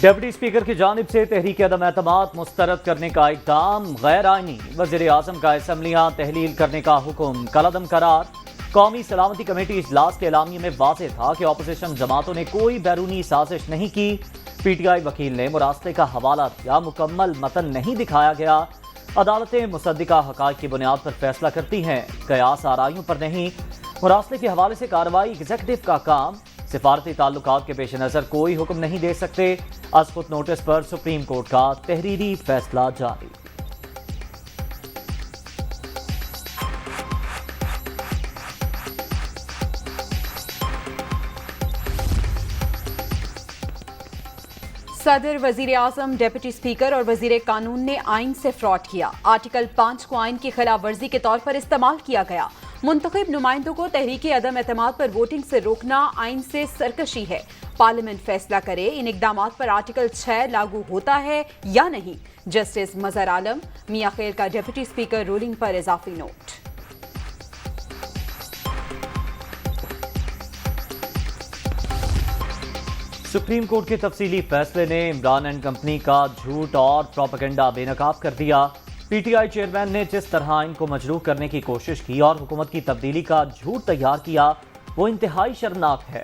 Deputy speaker کی جانب سے تحریک عدم اعتماد مسترد کرنے کا اقدام غیر آئینی، وزیر اعظم کا اسمبلیاں تحلیل کرنے کا حکم کالعدم قرار۔ قومی سلامتی کمیٹی اجلاس کے اعلامیے میں واضح تھا کہ اپوزیشن جماعتوں نے کوئی بیرونی سازش نہیں کی۔ پی ٹی آئی وکیل نے مراسلے کا حوالہ دیا، مکمل متن نہیں دکھایا گیا۔ عدالتیں مصدقہ حقائق کی بنیاد پر فیصلہ کرتی ہیں، قیاس آرائیوں پر نہیں۔ مراسلے کے حوالے سے کارروائی ایگزیکٹو کا کام، سفارتی تعلقات کے پیش نظر کوئی حکم نہیں دے سکتے۔ از خود نوٹس پر سپریم کورٹ کا تحریری فیصلہ جاری۔ صدر، وزیر اعظم، ڈپٹی اسپیکر اور وزیر قانون نے آئین سے فراڈ کیا۔ آرٹیکل 5 کو آئین کی خلاف ورزی کے طور پر استعمال کیا گیا۔ منتخب نمائندوں کو تحریک عدم اعتماد پر ووٹنگ سے روکنا آئین سے سرکشی ہے۔ پارلیمنٹ فیصلہ کرے ان اقدامات پر آرٹیکل 6 لاگو ہوتا ہے یا نہیں۔ جسٹس مظہر عالم، میاں خیل کا ڈپٹی اسپیکر رولنگ پر اضافی نوٹ۔ سپریم کورٹ کے تفصیلی فیصلے نے عمران اینڈ کمپنی کا جھوٹ اور پروپیگنڈا بے نقاب کر دیا۔ پی ٹی آئی چیئرمین نے جس طرح ان کو مجروح کرنے کی کوشش کی اور حکومت کی تبدیلی کا جھوٹ تیار کیا، وہ انتہائی شرمناک ہے۔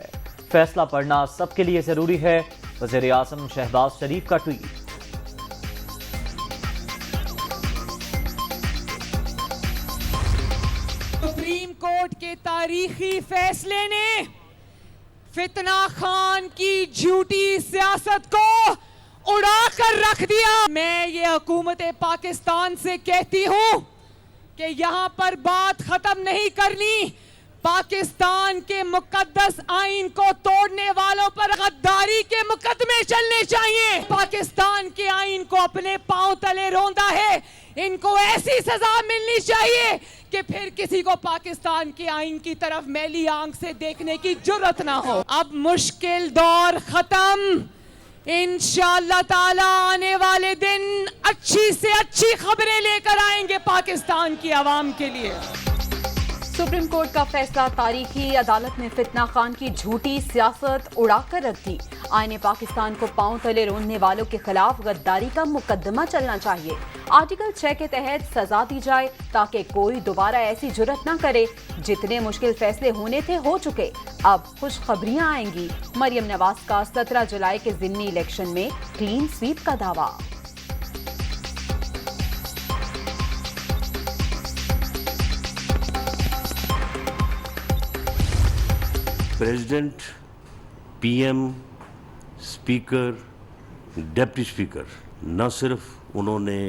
فیصلہ پڑھنا سب کے لیے ضروری ہے، وزیر اعظم شہباز شریف کا ٹویٹ۔ سپریم کورٹ کے تاریخی فیصلے نے فتنہ خان کی جھوٹی سیاست کو اڑا کر رکھ دیا۔ میں یہ حکومت پاکستان سے کہتی ہوں کہ یہاں پر بات ختم نہیں کرنی۔ پاکستان کے مقدس آئین کو توڑنے والوں پر غداری کے مقدمے چلنے چاہیے۔ پاکستان کے آئین کو اپنے پاؤں تلے روندا ہے، ان کو ایسی سزا ملنی چاہیے کہ پھر کسی کو پاکستان کے آئین کی طرف میلی آنکھ سے دیکھنے کی جرأت نہ ہو۔ اب مشکل دور ختم، انشاءاللہ تعالی آنے والے دن اچھی سے اچھی خبریں لے کر آئیں گے پاکستان کی عوام کے لیے۔ سپریم کورٹ کا فیصلہ تاریخی، عدالت نے فتنہ خان کی جھوٹی سیاست اڑا کر رکھ دی۔ آئین پاکستان کو پاؤں تلے روننے والوں کے خلاف غداری کا مقدمہ چلنا چاہیے۔ آرٹیکل 6 کے تحت سزا دی جائے تاکہ کوئی دوبارہ ایسی جرأت نہ کرے۔ جتنے مشکل فیصلے ہونے تھے ہو چکے، اب خوشخبریاں آئیں گی۔ مریم نواز کا 17 جولائی کے ضمنی الیکشن میں کلین سویپ کا دعویٰ۔ President, P M, speaker, deputy speaker نہ صرف انہوں نے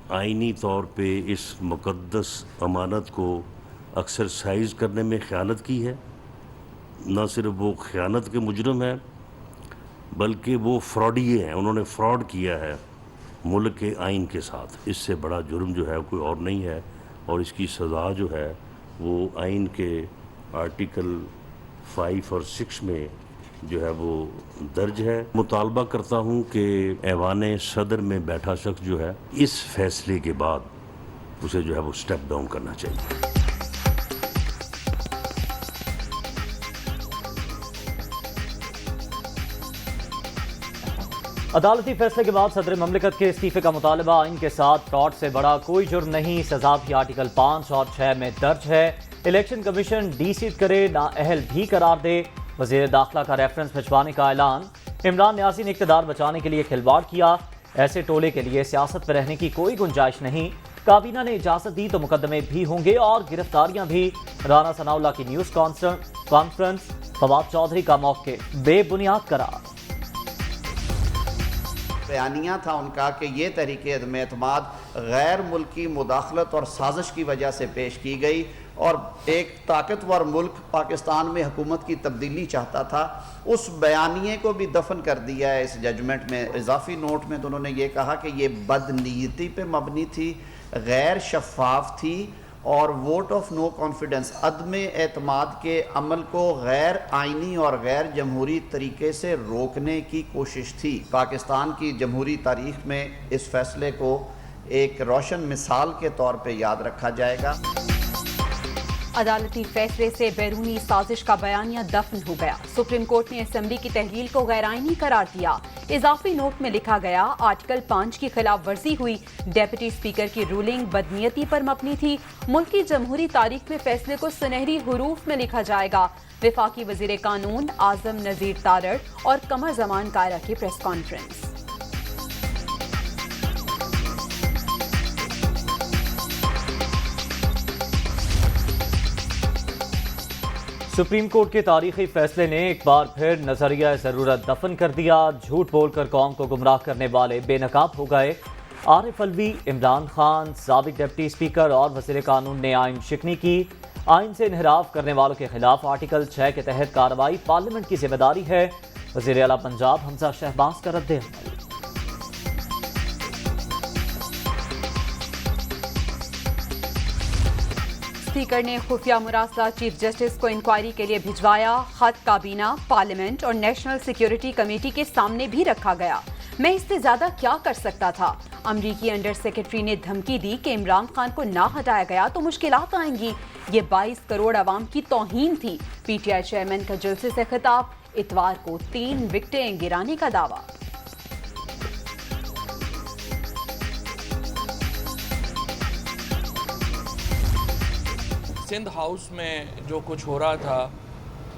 آئینی طور پہ اس مقدس امانت کو ایکسرسائز کرنے میں خیانت کی ہے، نہ صرف وہ خیانت کے مجرم ہیں بلکہ وہ فراڈیے ہیں۔ انہوں نے فراڈ کیا ہے ملک کے آئین کے ساتھ۔ اس سے بڑا جرم جو ہے کوئی اور نہیں ہے، اور اس کی سزا جو ہے وہ آئین کے آرٹیکل 5 اور 6 میں جو ہے وہ درج ہے۔ مطالبہ کرتا ہوں کہ ایوان صدر میں بیٹھا شخص جو ہے اس فیصلے کے بعد اسے جو ہے وہ سٹیپ ڈاؤن کرنا چاہیے۔ عدالتی فیصلے کے بعد صدر مملکت کے استعفے کا مطالبہ، ان کے ساتھ فراڈ سے بڑا کوئی جرم نہیں، سزا بھی آرٹیکل 5 اور 6 میں درج ہے۔ الیکشن کمیشن ڈی سیٹ کرے، نااہل بھی قرار دے۔ وزیر داخلہ کا ریفرنس بھجوانے کا اعلان۔ عمران نیازی نے اقتدار بچانے کے لیے کھلواڑ کیا، ایسے ٹولے کے لیے سیاست میں رہنے کی کوئی گنجائش نہیں۔ کابینہ نے اجازت دی تو مقدمے بھی ہوں گے اور گرفتاریاں بھی۔ رانا ثناء اللہ کی نیوز کانفرنس، فواد چودھری کا موقف بے بنیاد قرار۔ بیانیہ تھا ان کا کہ یہ تحریک عدم اعتماد غیر ملکی مداخلت اور سازش کی وجہ سے پیش کی گئی، اور ایک طاقتور ملک پاکستان میں حکومت کی تبدیلی چاہتا تھا۔ اس بیانیے کو بھی دفن کر دیا ہے اس ججمنٹ میں۔ اضافی نوٹ میں تو انہوں نے یہ کہا کہ یہ بدنیتی پہ مبنی تھی، غیر شفاف تھی، اور ووٹ آف نو کانفیڈنس، عدم اعتماد کے عمل کو غیر آئینی اور غیر جمہوری طریقے سے روکنے کی کوشش تھی۔ پاکستان کی جمہوری تاریخ میں اس فیصلے کو ایک روشن مثال کے طور پہ یاد رکھا جائے گا۔ अदालती फैसले से बैरूनी साजिश का बयानिया दफन हो गया। सुप्रीम कोर्ट ने असेंबली की तहलील को गैरआईनी करार दिया। इजाफी नोट में लिखा गया, आर्टिकल 5 की खिलाफ वर्जी हुई। डेप्यूटी स्पीकर की रूलिंग बदनीयती पर मबनी थी। मुल्क की जमहूरी तारीख में फैसले को सुनहरी हुरूफ में लिखा जाएगा। वफाकी वजीर कानून आजम नजीर तारड़ और कमर जमान कायरा की प्रेस कॉन्फ्रेंस। सुप्रीम कोर्ट के तारीखी फैसले ने एक बार फिर नजरिया ज़रूरत दफन कर दिया। झूठ बोलकर कौम को गुमराह करने वाले बेनकाब हो गए। आरिफ अलवी, इमरान खान, साबिक डिप्टी स्पीकर और वज़ीर कानून ने आइन शिकनी की। आइन से इनहराफ करने वालों के खिलाफ आर्टिकल 6 के तहत कार्रवाई पार्लियामेंट की जिम्मेदारी है। वज़ीर आला पंजाब हमजा शहबाज का रद्द-ए-अमल। स्पीकर ने खुफिया मुरासला चीफ जस्टिस को इंक्वायरी के लिए भिजवाया। खत काबीना, पार्लियामेंट और नेशनल सिक्योरिटी कमेटी के सामने भी रखा गया। मैं इससे ज्यादा क्या कर सकता था? अमरीकी अंडर सेक्रेटरी ने धमकी दी कि इमरान खान को ना हटाया गया तो मुश्किलात आएंगी। ये 22 करोड़ आवाम की तौहीन थी। पीटीआई चेयरमैन का जलसे से खिताब। इतवार को 3 विकेटें गिराने का दावा। सिंध हाउस में जो कुछ हो रहा था,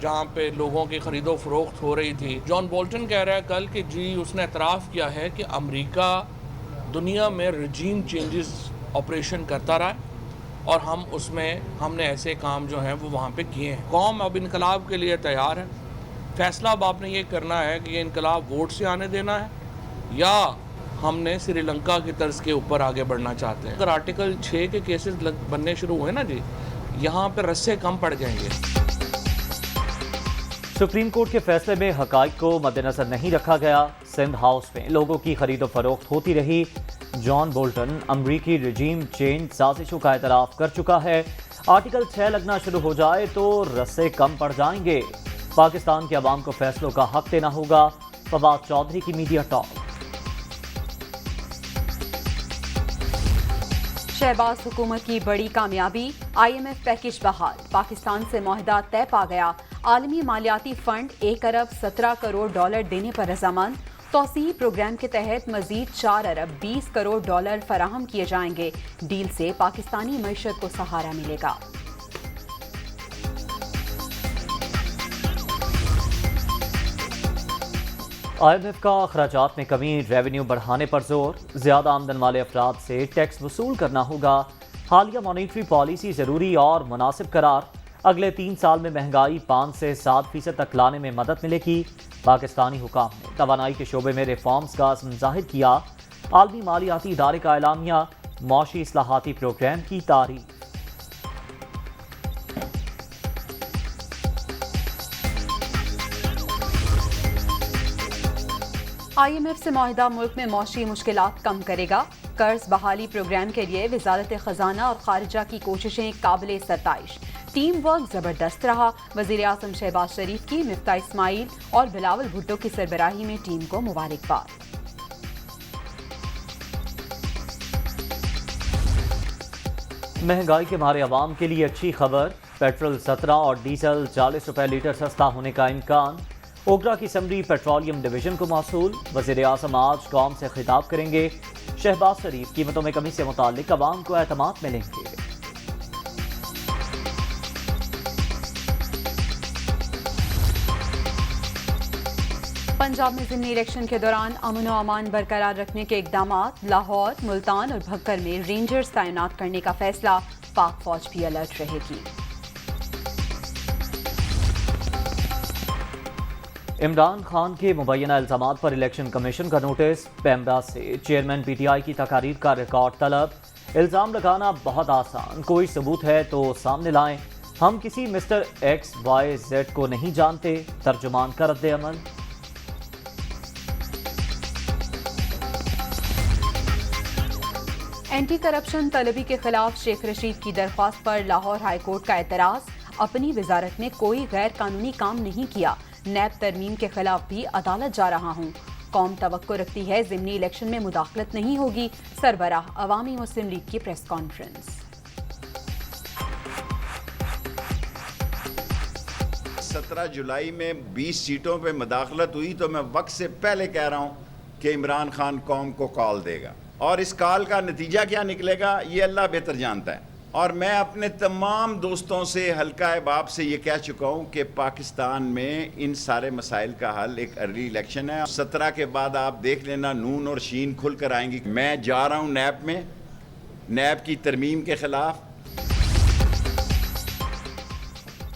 जहाँ पे लोगों की खरीदो फरोख्त हो रही थी, जॉन बोल्टन कह रहा है कल कि जी उसने एतराफ़ किया है कि अमेरिका दुनिया में रजीम चेंजेस ऑपरेशन करता रहा है और हमने ऐसे काम जो हैं वो वहाँ पे किए हैं। कौम अब इनकलाब के लिए तैयार है। फैसला अब आपने ये करना है कि ये इनकलाब वोट से आने देना है या हमने श्रीलंका की तर्ज के ऊपर आगे बढ़ना चाहते हैं। अगर आर्टिकल 6 के केसेस बनने शुरू हुए ना जी, यहाँ पे रस्से कम पड़ जाएंगे। सुप्रीम कोर्ट के फैसले में हकाइक को मद्देनजर नहीं रखा गया। सिंध हाउस में लोगों की खरीदो फरोख्त होती रही। जॉन बोल्टन अमरीकी रजीम चेंज साजिशों का एतराफ़ कर चुका है। आर्टिकल 6 लगना शुरू हो जाए तो रस्से कम पड़ जाएंगे। पाकिस्तान के अवाम को फैसलों का हक देना होगा। फवाद चौधरी की मीडिया टॉक। शहबाज हुकूमत की बड़ी कामयाबी, IMF पैकेज बहाल। पाकिस्तान से मुआहदा तय पा गया। आलमी मालियाती फंड 1 अरब 17 करोड़ डॉलर देने पर रजामंद। तौसीह प्रोग्राम के तहत मजीद 4 अरब 20 करोड़ डॉलर फराहम किए जाएंगे। डील से पाकिस्तानी मईशत को सहारा मिलेगा। IMF का अखराजात में कमी, रेवेन्यू बढ़ाने पर जोर। ज्यादा आमदन वाले अफराद से टैक्स वसूल करना होगा। हालिया मॉनिटरी पॉलिसी जरूरी और मुनासिब करार। अगले 3 साल में महंगाई 5 से 7% तक लाने में मदद मिलेगी। पाकिस्तानी हुकाम ने तवानाई के शोबे में रिफॉर्म्स का अज़्म ज़ाहिर किया। आलमी मालियाती इदारे का एलामिया, मौशी इस्लाहाती प्रोग्राम की तारीफ। IMF से मुआहिदा मुल्क में मौशी मुश्किलात कम करेगा। कर्ज बहाली प्रोग्राम के लिए वजारत खजाना और खारिजा की कोशिशें काबिल सताइश। टीम वर्क जबरदस्त रहा। वजीर आज़म शहबाज शरीफ की मिफ्ता इस्माइल और बिलावल भुट्टो की सरबराही में टीम को मुबारकबाद। महंगाई के मारे अवाम के लिए अच्छी खबर। पेट्रोल 17 और डीजल 40 रुपए लीटर सस्ता होने का इम्कान। ओगरा की समरी पेट्रोलियम डिवीजन को मौसूल। वज़ीर आज़म आज कौम से खिताब करेंगे। शहबाज शरीफ कीमतों में कमी से मुताल्लिक अवाम को एतमाद मिलेंगे। पंजाब में ज़िमनी इलेक्शन के दौरान अमन व अमान बरकरार रखने के इक़दामात। लाहौर, मुल्तान और भक्कर में रेंजर्स तैनात करने का फैसला। पाक फौज भी अलर्ट रहेगी। इमरान खान के मुबैना इल्ज़ामात पर इलेक्शन कमीशन का नोटिस। पैमरा से चेयरमैन PTI की तकारीर का रिकॉर्ड तलब। इल्ज़ाम लगाना बहुत आसान, कोई सबूत है तो सामने लाएं। हम किसी मिस्टर XYZ को नहीं जानते। तर्जुमान का रद्द-ए-अमल। एंटी करप्शन तलबी के खिलाफ शेख रशीद की दरख्वास्त पर लाहौर हाई कोर्ट का एतराज़। अपनी वजारत में कोई गैर कानूनी काम नहीं किया। नैब तरमीम के खिलाफ भी अदालत जा रहा हूँ। कौम तवक्को रखती है ज़िमनी इलेक्शन में मुदाखलत नहीं होगी। सरबराह अवामी मुस्लिम लीग की प्रेस कॉन्फ्रेंस। 17 जुलाई में 20 सीटों पे मदाखलत हुई तो मैं वक्त से पहले कह रहा हूँ कि इमरान खान कौम को कॉल देगा, और इस कॉल का नतीजा क्या निकलेगा ये अल्लाह बेहतर जानता है। और मैं अपने तमाम दोस्तों से, हल्का अहबाब से ये कह चुका हूँ कि पाकिस्तान में इन सारे मसाइल का हल एक अर्ली इलेक्शन है। 17 के बाद आप देख लेना नून और शीन खुल कर आएंगी। मैं जा रहा हूँ नैब में, नैब की तरमीम के खिलाफ।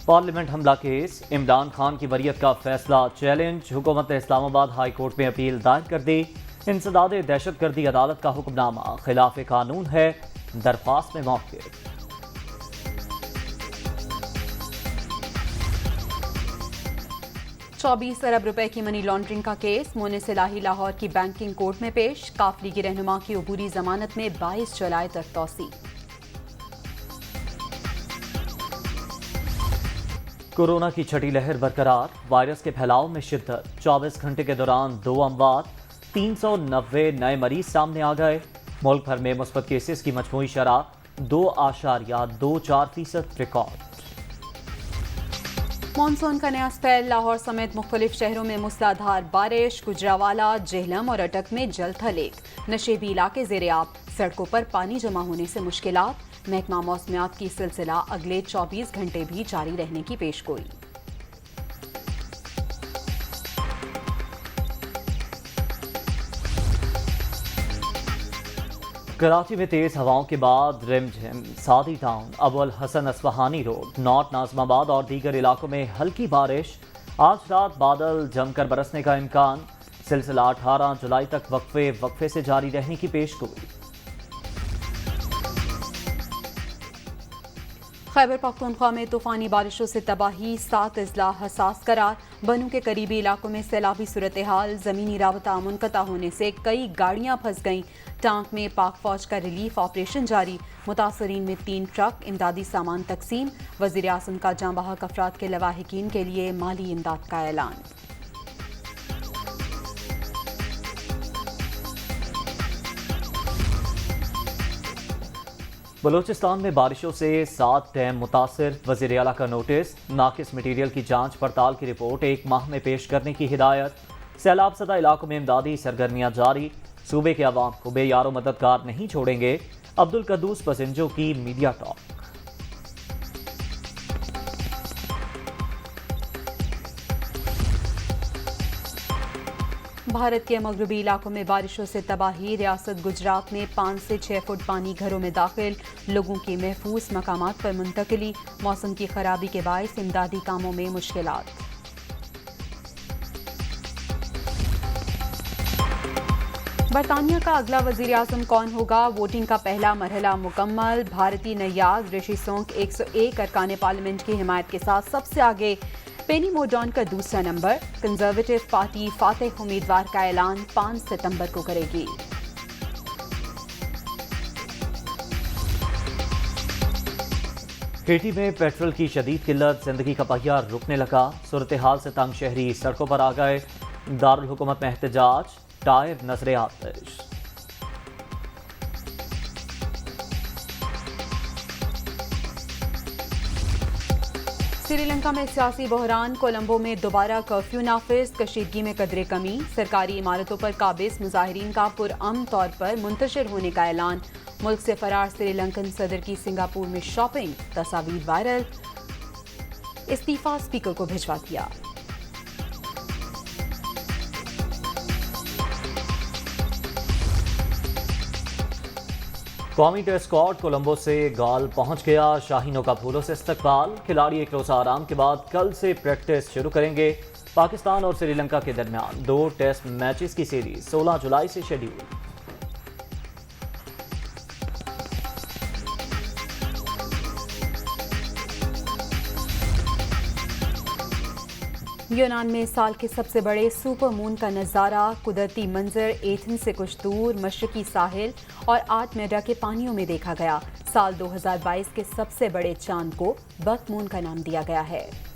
पार्लियामेंट हमला केस, इमरान खान की वरीयत का फैसला चैलेंज, हुकूमत ने इस्लामाबाद हाई कोर्ट में अपील दायर कर दी। इंसदाद दहशतगर्दी अदालत का हुक्मनामा खिलाफ कानून है, दरख्वास्त में मौके। 24 अरब रुपए की मनी लॉन्ड्रिंग का केस मोनिस इलाही लाहौर की बैंकिंग कोर्ट में पेश। काफली की रहनुमा की अबूरी जमानत में 22 जुलाई तक तौसी। कोरोना की छठी लहर बरकरार, वायरस के फैलाव में शिद्दत। 24 घंटे के दौरान 2 अमवात, 390 नए मरीज सामने आ गए। मुल्क भर में मुस्बत केसेस की मजमूई शरह 2.24% रिकॉर्ड। मानसून का नया स्पेल, लाहौर समेत मुख्तलिफ शहरों में मूसलाधार बारिश। गुजरावाला, जेहलम और अटक में जल थलेक, नशेबी इलाके ज़ेर-ए-आब, सड़कों पर पानी जमा होने से मुश्किलात। महकमा मौसमियात की सिलसिला अगले 24 घंटे भी जारी रहने की पेशगोई। कराची में तेज हवाओं के बाद Rimjhim, Saadi Town, Abul Hasan Isphahani Road, North Nazimabad और दीगर इलाकों में हल्की बारिश। आज रात बादल जमकर बरसने का इम्कान। सिलसिला 18 जुलाई तक वक्फे से जारी रहने की पेशगोई। खैबर पख्तूनख्वा में तूफानी बारिशों से तबाही, 7 अजला हसास करार। बनू के करीबी इलाकों में सैलाबी सूरत हाल, ज़मीनी राबता मुनक़ता होने से कई गाड़ियां फंस गईं। टांक में पाक फौज का रिलीफ ऑपरेशन जारी। मुतासरीन में 3 ट्रक इमदादी सामान तकसीम। वज़ीर आज़म का जाँ बहक अफराद के लवाहिकीन के लिए माली इमदाद का ऐलान। बलूचिस्तान में बारिशों से 7 डैम मुतासिर, वज़ीर आला का नोटिस। नाकिस मटीरियल की जांच पड़ताल की रिपोर्ट 1 माह में पेश करने की हिदायत। सैलाब ज़दा इलाकों में इमदादी सरगर्मियां जारी। सूबे के अवाम को बेयारो मददगार नहीं छोड़ेंगे, अब्दुल कद्दूस पसिंजो की मीडिया टॉक। भारत के मगरबी इलाकों में बारिशों से तबाही। रियासत गुजरात में 5 से 6 फुट पानी घरों में दाखिल। लोगों की महफूज मकामात पर मुंतकिली। मौसम की खराबी के बायस इमदादी कामों में मुश्किलात। बरतानिया का अगला वज़ीर आज़म कौन होगा? वोटिंग का पहला मरहला मुकम्मल। भारतीय नयाज ऋषि सोंक 101 अरकान पार्लियामेंट की हिमायत के साथ सबसे आगे। पेनी मोर्डॉन का दूसरा नंबर। कंजर्वेटिव पार्टी फातेह उम्मीदवार का ऐलान 5 सितंबर को करेगी। हेटी में पेट्रोल की शदीद किल्लत, जिंदगी का पहिया रुकने लगा। सूरत हाल से तंग शहरी सड़कों पर आ गए। दारुल हुकूमत में एहतजाज, टायर नजरे आतिश। श्रीलंका में सियासी बहरान, कोलंबो में दोबारा कर्फ्यू नाफिज। कशीदगी में कदरे कमी। सरकारी इमारतों पर काबिज मुजाहिरीन का पुरअमन तौर पर मुंतशिर होने का ऐलान। मुल्क से फरार श्रीलंकन सदर की सिंगापुर में शॉपिंग, तस्वीर वायरल। इस्तीफा स्पीकर को भिजवा दिया। कौमी टेस्ट स्क्वाड कोलंबो से गाल पहुंच गया। शाहीनों का फूलों से इस्तकबाल। खिलाड़ी एक रोज़ा आराम के बाद कल से प्रैक्टिस शुरू करेंगे। पाकिस्तान और श्रीलंका के दरमियान 2 टेस्ट मैचेस की सीरीज 16 जुलाई से शेड्यूल। यूनान में साल के सबसे बड़े सुपर मून का नज़ारा। कुदरती मंजर एथेंस से कुछ दूर मशरकी साहिल और आर्टमेडा के पानियों में देखा गया। साल 2022 के सबसे बड़े चांद को बक मून का नाम दिया गया है।